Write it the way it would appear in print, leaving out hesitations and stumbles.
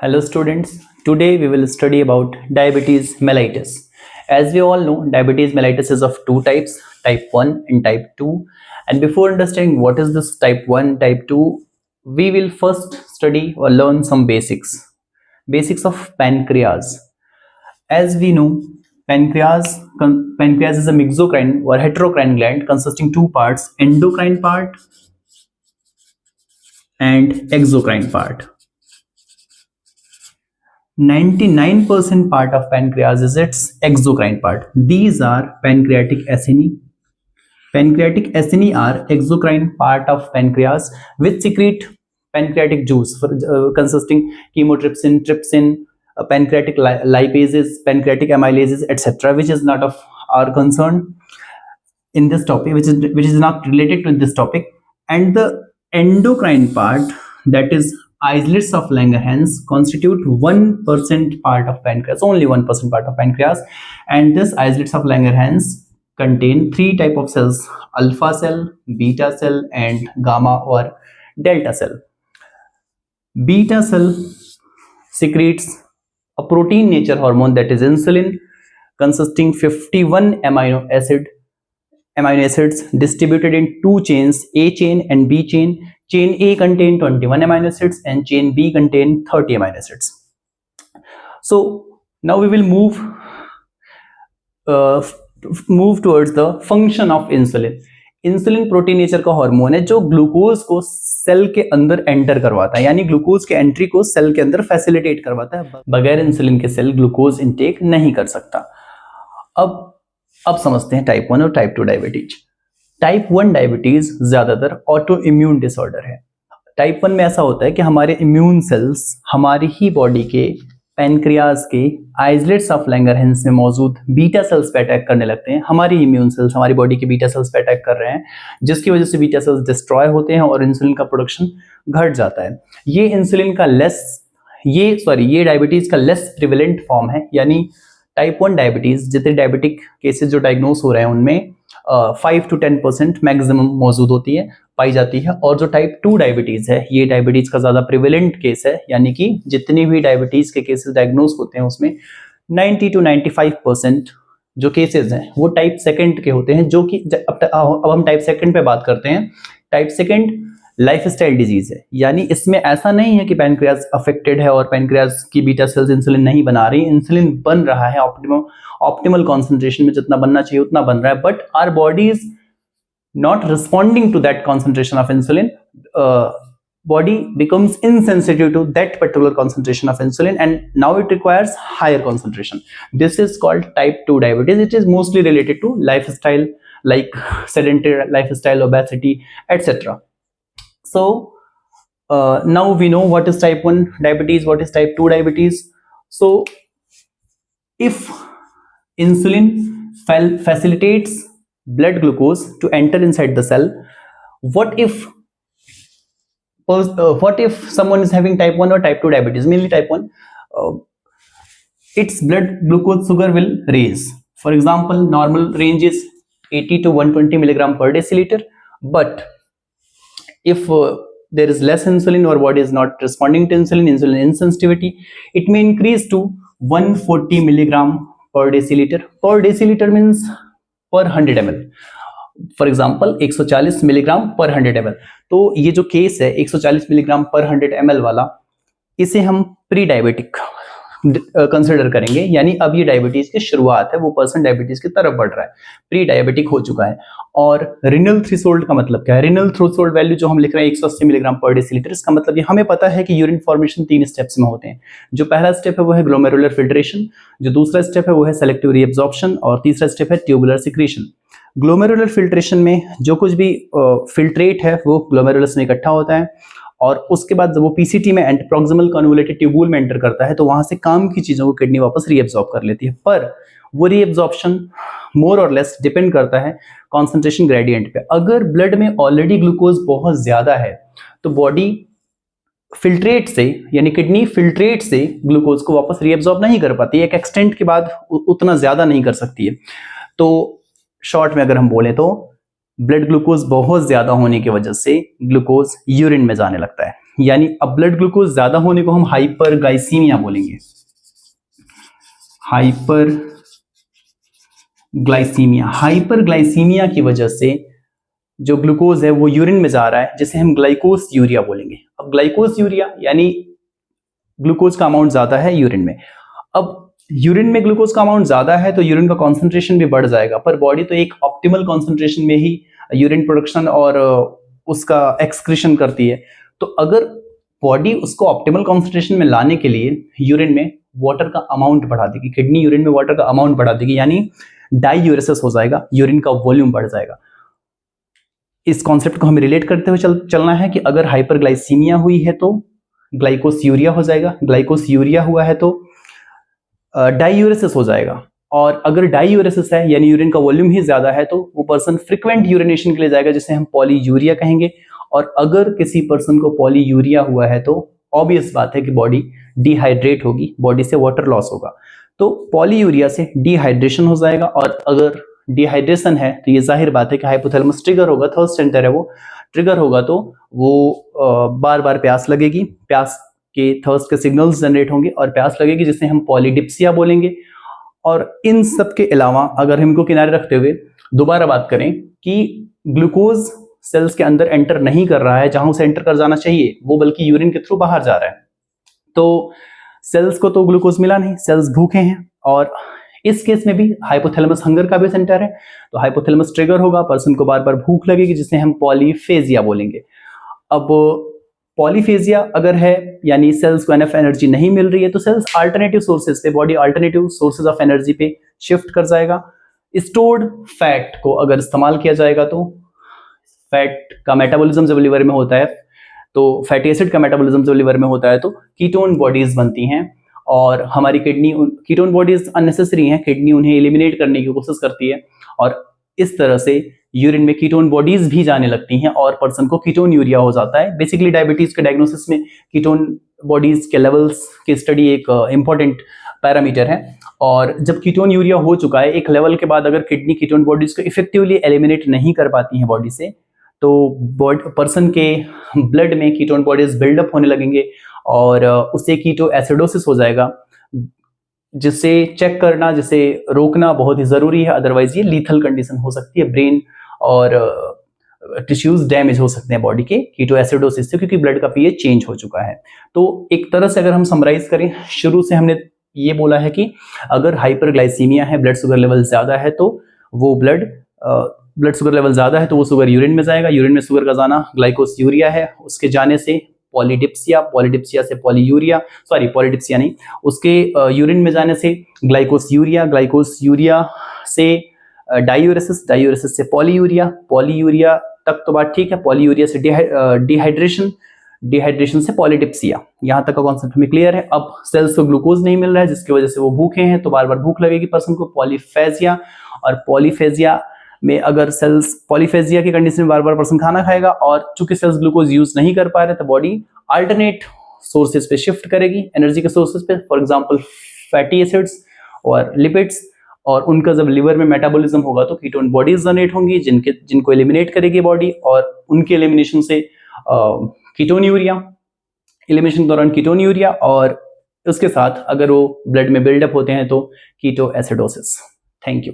Hello students, today we will study about diabetes mellitus. As we all know, diabetes mellitus is of two types, type 1 and type 2. And before understanding what is this type 1, type 2, we will first study or learn some basics. Basics of pancreas. As we know, pancreas is a mixocrine or heterocrine gland consisting two parts, endocrine part and exocrine part. 99% part of pancreas is its exocrine part. These are pancreatic acini. Pancreatic acini are exocrine part of pancreas which secrete pancreatic juice consisting chymotrypsin, trypsin, pancreatic lipases, pancreatic amylases, etc., which is not of our concern in this topic, which is not related to this topic. And the endocrine part, that is islets of Langerhans, constitute 1% part of pancreas, only 1% part of pancreas. And this islets of Langerhans contain three type of cells: alpha cell, beta cell, and gamma or delta cell. Beta cell secretes a protein nature hormone, that is insulin, consisting 51 amino acids distributed in two chains, A chain and B chain. Chain A contain 21 amino acids and chain B contain 30 amino acids. So now we will move towards the function of insulin. Insulin protein nature का hormone है जो glucose को cell के अंदर enter करवाता है, यानी glucose के एंट्री को सेल के अंदर फैसिलिटेट करवाता है. बगैर इंसुलिन के सेल ग्लूकोज इनटेक नहीं कर सकता. अब समझते हैं टाइप 1 और टाइप 2 डायबिटीज. टाइप 1 डायबिटीज ज्यादातर ऑटो इम्यून डिसऑर्डर है. टाइप 1 में ऐसा होता है कि हमारे इम्यून सेल्स हमारी ही बॉडी के पैनक्रियाज के आइसलेट्स ऑफ लैंगरहैंस में मौजूद बीटा सेल्स पे अटैक करने लगते हैं. हमारी इम्यून सेल्स हमारी बॉडी के बीटा सेल्स पे अटैक कर रहे हैं, जिसकी वजह से बीटा सेल्स डिस्ट्रॉय होते हैं और इंसुलिन का प्रोडक्शन घट जाता है. ये इंसुलिन का ये डायबिटीज का लेस प्रिवेलेंट फॉर्म है. यानी टाइप 1 डायबिटीज जितने डायबिटिक केसेस जो डायग्नोस हो रहे हैं उनमें 5 to 10% मैक्सिमम मौजूद होती है, पाई जाती है. और जो टाइप 2 डायबिटीज है, ये डायबिटीज का ज्यादा प्रिवेलेंट केस है. यानी कि जितनी भी डायबिटीज के केसेस डायग्नोस होते हैं उसमें 90 to 95% जो केसेस हैं वो टाइप 2 के होते हैं, जो कि अब हम टाइप 2 पे बात करते हैं. टाइप 2 लाइफस्टाइल डिजीज है, यानी इसमें ऐसा नहीं है कि पैनक्रियाज अफेक्टेड है और पैनक्रियाज की बीटा सेल्स इंसुलिन नहीं बना रही. इंसुलिन बन रहा है, ऑप्टिमल कॉन्सेंट्रेशन में जितना बनना चाहिए उतना बन रहा है, but our body is not responding to that concentration of insulin. body becomes insensitive to that particular concentration of insulin and now it requires higher concentration. This is called type 2 diabetes. It is mostly related to lifestyle, like sedentary lifestyle, obesity, etc. So now we know what is type 1 diabetes, what is type 2 diabetes. So if insulin facilitates blood glucose to enter inside the cell, what if someone is having type 1 or type 2 diabetes, mainly type 1, its blood glucose sugar will raise. For example, normal range is 80 to 120 milligram per deciliter, but if there is less insulin or body is not responding to insulin insensitivity, it may increase to 140 milligram per deciliter. Per deciliter means per 100 ml. For example 140 milligram पर 100 ml. तो ये जो case है 140 milligram पर 100 ml वाला, इसे हम pre diabetic consider करेंगे. यानी अब ये डायबिटीज की शुरुआत है, वो पर्सन डायबिटीज की तरफ बढ़ रहा है, प्री डायबिटिक हो चुका है. और रिनल थ्रेशोल्ड का मतलब क्या है? रिनल थ्रेशोल्ड वैल्यू जो हम लिख रहे हैं 180 मिलीग्राम पर डेसीलीटर, इसका मतलब ये हमें पता है कि यूरिन फॉर्मेशन 3 स्टेप्स में होते हैं. जो पहला स्टेप है वो है ग्लोमेरुलर फिल्ट्रेशन, जो दूसरा स्टेप है वो है सेलेक्टिव रीएब्जॉर्प्शन, और तीसरा स्टेप है ट्यूबुलर सिक्रीशन. ग्लोमेरुलर फिल्ट्रेशन में जो कुछ भी फिल्ट्रेट है वो ग्लोमेरुलस में इकट्ठा होता है, और उसके बाद जब वो पीसीटी में प्रॉक्सिमल कन्वोल्यूटेड ट्यूबुल में एंटर करता है तो वहां से काम की चीजों को किडनी वापस रीएब्जॉर्ब कर लेती है. पर वो रीएब्जॉर्प्शन मोर और लेस डिपेंड करता है कॉन्सेंट्रेशन ग्रेडियंट पे. अगर ब्लड में ऑलरेडी ग्लूकोज बहुत ज्यादा है तो बॉडी फिल्ट्रेट से, यानी किडनी फिल्ट्रेट से ग्लूकोज को वापस रीएब्जॉर्ब नहीं कर पाती, एक एक्सटेंट के बाद उतना ज्यादा नहीं कर सकती है. तो शॉर्ट में अगर हम बोले तो ब्लड ग्लूकोज बहुत ज्यादा होने की वजह से ग्लूकोज यूरिन में जाने लगता है. यानी अब ब्लड ग्लूकोज ज्यादा होने को हम हाइपरग्लाइसीमिया बोलेंगे। हाइपरग्लाइसीमिया की वजह से जो ग्लूकोज है वो यूरिन में जा रहा है, जिसे हम ग्लाइकोस यूरिया बोलेंगे। अब ग्लाइकोस यूरिया यानी ग्लूकोज का अमाउंट ज्यादा है यूरिन में। अब यूरिन में ग्लूकोज का अमाउंट ज्यादा है तो यूरिन का कॉन्सेंट्रेशन भी बढ़ जाएगा, पर बॉडी तो एक ऑप्टिमल कॉन्सेंट्रेशन में ही यूरिन प्रोडक्शन और उसका एक्सक्रीशन करती है। तो अगर बॉडी उसको ऑप्टिमल कॉन्सेंट्रेशन में लाने के लिए यूरिन में वाटर का अमाउंट बढ़ा देगी, किडनी यूरिन में वाटर का अमाउंट बढ़ा देगी, यानी डाईयूरेसिस हो जाएगा, यूरिन का वॉल्यूम बढ़ जाएगा। इस कॉन्सेप्ट को हमें रिलेट करते हुए चलना है कि अगर हाइपरग्लाइसीमिया हुई है तो ग्लाइकोस यूरिया हो जाएगा, ग्लाइकोस यूरिया हुआ है तो डाईयूरेसिस हो जाएगा, और अगर डाईयूरेसिस है यानी यूरिन का वॉल्यूम ही ज्यादा है तो वो पर्सन फ्रीक्वेंट यूरिनेशन के लिए जाएगा, जिसे हम पॉलीयूरिया कहेंगे। और अगर किसी पर्सन को पॉलीयूरिया हुआ है तो ऑब्वियस बात है कि बॉडी डिहाइड्रेट होगी, बॉडी से वाटर लॉस होगा, तो पॉलीयूरिया से डिहाइड्रेशन हो जाएगा। और अगर डिहाइड्रेशन है तो ये जाहिर बात है कि हाइपोथैलेमस ट्रिगर होगा, थर्स्ट सेंटर है वो ट्रिगर होगा, तो वो बार बार प्यास लगेगी, प्यास के थर्स्ट के सिग्नल्स जनरेट होंगे और प्यास लगेगी, जिसे हम पॉलीडिप्सिया बोलेंगे। और इन सब के अलावा अगर हम इनको किनारे रखते हुए दोबारा बात करें कि ग्लूकोज सेल्स के अंदर एंटर नहीं कर रहा है जहां उसे एंटर कर जाना चाहिए, वो बल्कि यूरिन के थ्रू बाहर जा रहा है, तो सेल्स को तो ग्लूकोज मिला नहीं, सेल्स भूखे हैं। और इस केस में भी हाइपोथैलेमस हंगर का भी सेंटर है, तो हाइपोथैलेमस ट्रिगर होगा, पर्सन को बार बार भूख लगेगी, जिसे हम पॉलीफेजिया बोलेंगे। अब पॉलीफेजिया अगर है यानी सेल्स को एनफ एनर्जी नहीं मिल रही है तो सेल्स अल्टरनेटिव सोर्सेज पे, body alternative sources of energy पे शिफ्ट कर जाएगा। स्टोर्ड फैट को अगर इस्तेमाल किया जाएगा तो फैट का मेटाबॉलिज्म जब लिवर में होता है, तो फैटी एसिड का मेटाबॉलिज्म जब लिवर में होता है तो कीटोन बॉडीज बनती हैं, और हमारी किडनी कीटोन बॉडीज अननेसेसरी हैं, किडनी उन्हें एलिमिनेट करने की कोशिश करती है, और इस तरह से यूरिन में कीटोन बॉडीज भी जाने लगती हैं और पर्सन को कीटोन यूरिया हो जाता है। बेसिकली डायबिटीज के डायग्नोसिस में कीटोन बॉडीज के लेवल्स की स्टडी एक इंपॉर्टेंट पैरामीटर है, और जब कीटोन यूरिया हो चुका है एक लेवल के बाद अगर किडनी कीटोन बॉडीज को इफेक्टिवली एलिमिनेट नहीं कर पाती हैं बॉडी से, तो पर्सन के ब्लड में कीटोन बॉडीज बिल्डअप होने लगेंगे और उससे कीटो एसिडोसिस हो जाएगा, जिसे चेक करना, जिसे रोकना बहुत ही जरूरी है, अदरवाइज ये लीथल कंडीशन हो सकती है, ब्रेन और टिश्यूज डैमेज हो सकते हैं बॉडी के कीटो एसिडोसिस से, क्योंकि ब्लड का पीएच चेंज हो चुका है। तो एक तरह से अगर हम समराइज करें, शुरू से हमने ये बोला है कि अगर हाइपरग्लाइसीमिया है, ब्लड शुगर लेवल ज्यादा है, तो वो ब्लड शुगर लेवल ज्यादा है तो वो शुगर यूरिन में जाएगा, यूरिन में शुगर का जाना ग्लाइकोस यूरिया है, उसके जाने से पॉलीडिप्सिया, पॉलीडिप्सिया से पॉलीयूरिया, सॉरी पॉलीडिप्सिया नहीं, उसके यूरिन में जाने से ग्लाइकोस यूरिया, ग्लाइकोस यूरिया से डाईयूरेसिस, डाईयूरेसिस से पॉलीयूरिया, पॉलीयूरिया तक तो बात ठीक है, पॉलीयूरिया से डिहाइड्रेशन, डिहाइड्रेशन से पॉलीडिप्सिया, यहाँ तक का कॉन्सेप्ट हमें क्लियर है। अब सेल्स को ग्लूकोज नहीं मिल रहा है जिसकी वजह से वो भूखे हैं, तो बार बार भूख लगेगी पर्सन को, पॉलीफेजिया, और पॉलीफेजिया में अगर सेल्स पॉलीफेजिया की कंडीशन में बार बार पर्सन खाना खाएगा और चूंकि सेल्स ग्लूकोज यूज नहीं कर पा रहे तो बॉडी अल्टरनेट सोर्सेज पे शिफ्ट करेगी, एनर्जी के सोर्सेज पे, फॉर एग्जांपल फैटी एसिड्स और लिपिड्स, और उनका जब लिवर में मेटाबॉलिज्म होगा तो कीटोन बॉडीज जनरेट होंगी जिनको एलिमिनेट करेगी बॉडी, और उनके एलिमिनेशन से कीटोन यूरिया, एलिमिनेशन के दौरान कीटोन यूरिया, और उसके साथ अगर वो ब्लड में बिल्डअप होते हैं तो कीटो एसिडोसिस। Thank you.